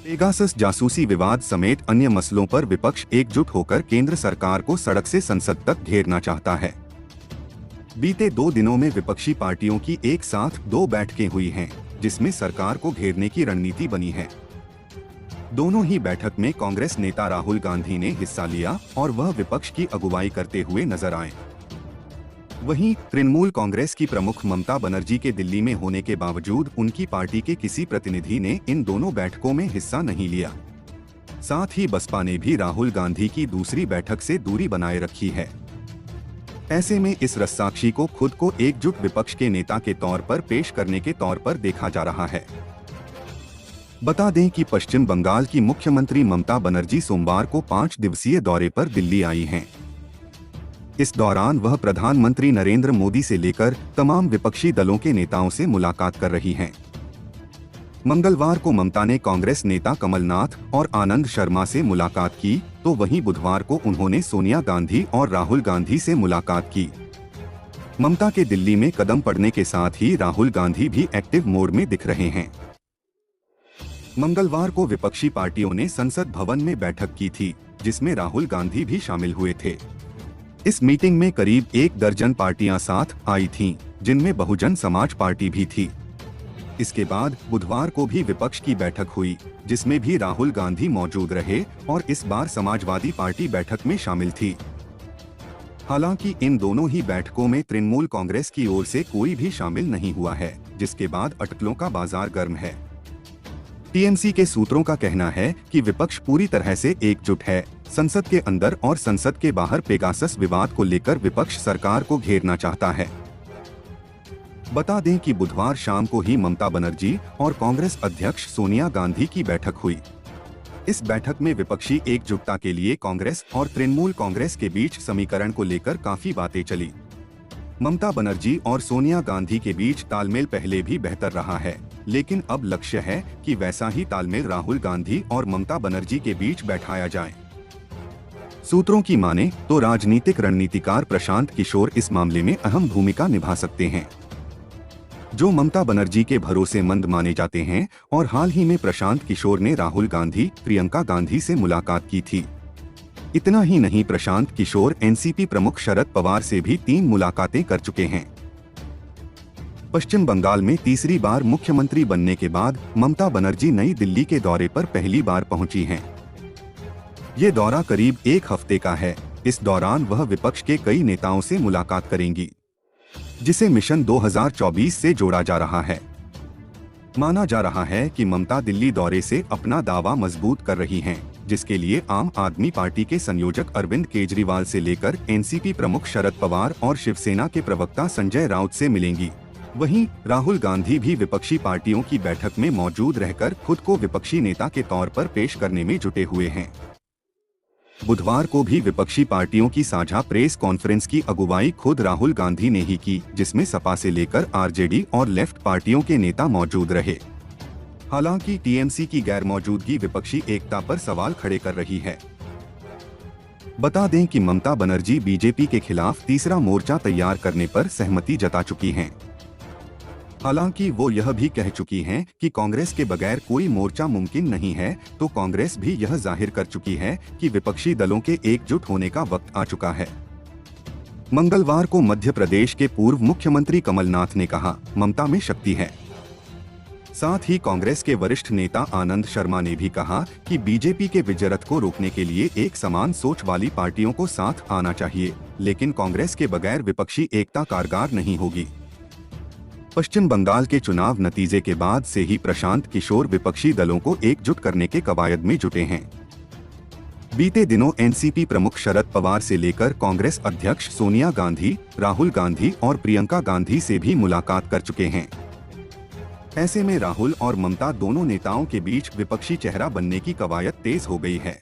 Pegasus जासूसी विवाद समेत अन्य मसलों पर विपक्ष एकजुट होकर केंद्र सरकार को सड़क से संसद तक घेरना चाहता है। बीते 2 दिनों में विपक्षी पार्टियों की एक साथ 2 बैठकें हुई हैं, जिसमें सरकार को घेरने की रणनीति बनी है। दोनों ही बैठक में कांग्रेस नेता राहुल गांधी ने हिस्सा लिया और वह विपक्ष की अगुवाई करते हुए नजर आए। वहीं तृणमूल कांग्रेस की प्रमुख ममता बनर्जी के दिल्ली में होने के बावजूद उनकी पार्टी के किसी प्रतिनिधि ने इन दोनों बैठकों में हिस्सा नहीं लिया। साथ ही बसपा ने भी राहुल गांधी की दूसरी बैठक से दूरी बनाए रखी है। ऐसे में इस रस्साकशी को खुद को एकजुट विपक्ष के नेता के तौर पर पेश करने के तौर पर देखा जा रहा है। बता दें कि पश्चिम बंगाल की मुख्यमंत्री ममता बनर्जी सोमवार को 5 दिवसीय दौरे पर दिल्ली आई हैं। इस दौरान वह प्रधानमंत्री नरेंद्र मोदी से लेकर तमाम विपक्षी दलों के नेताओं से मुलाकात कर रही हैं। मंगलवार को ममता ने कांग्रेस नेता कमलनाथ और आनंद शर्मा से मुलाकात की, तो वहीं बुधवार को उन्होंने सोनिया गांधी और राहुल गांधी से मुलाकात की। ममता के दिल्ली में कदम पड़ने के साथ ही राहुल गांधी भी एक्टिव मोड में दिख रहे हैं। मंगलवार को विपक्षी पार्टियों ने संसद भवन में बैठक की थी, जिसमें राहुल गांधी भी शामिल हुए थे। इस मीटिंग में करीब 1 दर्जन पार्टियां साथ आई थीं, जिनमें बहुजन समाज पार्टी भी थी। इसके बाद बुधवार को भी विपक्ष की बैठक हुई, जिसमें भी राहुल गांधी मौजूद रहे और इस बार समाजवादी पार्टी बैठक में शामिल थी। हालांकि इन दोनों ही बैठकों में तृणमूल कांग्रेस की ओर से कोई भी शामिल नहीं हुआ है, जिसके बाद अटकलों का बाजार गर्म है। टीएमसी के सूत्रों का कहना है कि विपक्ष पूरी तरह से एकजुट है। संसद के अंदर और संसद के बाहर पेगासस विवाद को लेकर विपक्ष सरकार को घेरना चाहता है। बता दें कि बुधवार शाम को ही ममता बनर्जी और कांग्रेस अध्यक्ष सोनिया गांधी की बैठक हुई। इस बैठक में विपक्षी एकजुटता के लिए कांग्रेस और तृणमूल कांग्रेस के बीच समीकरण को लेकर काफी बातें चली। ममता बनर्जी और सोनिया गांधी के बीच तालमेल पहले भी बेहतर रहा है, लेकिन अब लक्ष्य है कि वैसा ही तालमेल राहुल गांधी और ममता बनर्जी के बीच बैठाया जाए। सूत्रों की माने तो राजनीतिक रणनीतिकार प्रशांत किशोर इस मामले में अहम भूमिका निभा सकते हैं, जो ममता बनर्जी के भरोसेमंद माने जाते हैं। और हाल ही में प्रशांत किशोर ने राहुल गांधी, प्रियंका गांधी से मुलाकात की थी। इतना ही नहीं, प्रशांत किशोर एनसीपी प्रमुख शरद पवार से भी 3 मुलाकातें कर चुके हैं। पश्चिम बंगाल में तीसरी बार मुख्यमंत्री बनने के बाद ममता बनर्जी नई दिल्ली के दौरे पर पहली बार पहुंची हैं। ये दौरा करीब 1 हफ्ते का है। इस दौरान वह विपक्ष के कई नेताओं से मुलाकात करेंगी, जिसे मिशन 2024 से जोड़ा जा रहा है। माना जा रहा है कि ममता दिल्ली दौरे से अपना दावा मजबूत कर रही हैं, जिसके लिए आम आदमी पार्टी के संयोजक अरविंद केजरीवाल से लेकर एनसीपी प्रमुख शरद पवार और शिवसेना के प्रवक्ता संजय राउत से मिलेंगी। वहीं राहुल गांधी भी विपक्षी पार्टियों की बैठक में मौजूद रहकर खुद को विपक्षी नेता के तौर पर पेश करने में जुटे हुए हैं। बुधवार को भी विपक्षी पार्टियों की साझा प्रेस कॉन्फ्रेंस की अगुवाई खुद राहुल गांधी ने ही की, जिसमें सपा से लेकर आरजेडी और लेफ्ट पार्टियों के नेता मौजूद रहे। हालांकि टीएमसी की गैर मौजूदगी विपक्षी एकता पर सवाल खड़े कर रही है। बता दें कि ममता बनर्जी बीजेपी के खिलाफ तीसरा मोर्चा तैयार करने पर सहमति जता चुकी हैं। हालांकि वो यह भी कह चुकी हैं कि कांग्रेस के बगैर कोई मोर्चा मुमकिन नहीं है, तो कांग्रेस भी यह जाहिर कर चुकी है कि विपक्षी दलों के एकजुट होने का वक्त आ चुका है। मंगलवार को मध्य प्रदेश के पूर्व मुख्यमंत्री कमलनाथ ने कहा, ममता में शक्ति है। साथ ही कांग्रेस के वरिष्ठ नेता आनंद शर्मा ने भी कहा कि बीजेपी के विजयरथ को रोकने के लिए एक समान सोच वाली पार्टियों को साथ आना चाहिए, लेकिन कांग्रेस के बगैर विपक्षी एकता कारगर नहीं होगी। पश्चिम बंगाल के चुनाव नतीजे के बाद से ही प्रशांत किशोर विपक्षी दलों को एकजुट करने के कवायद में जुटे हैं। बीते दिनों एनसीपी प्रमुख शरद पवार से लेकर कांग्रेस अध्यक्ष सोनिया गांधी, राहुल गांधी और प्रियंका गांधी से भी मुलाकात कर चुके हैं। ऐसे में राहुल और ममता दोनों नेताओं के बीच विपक्षी चेहरा बनने की कवायद तेज हो गई है।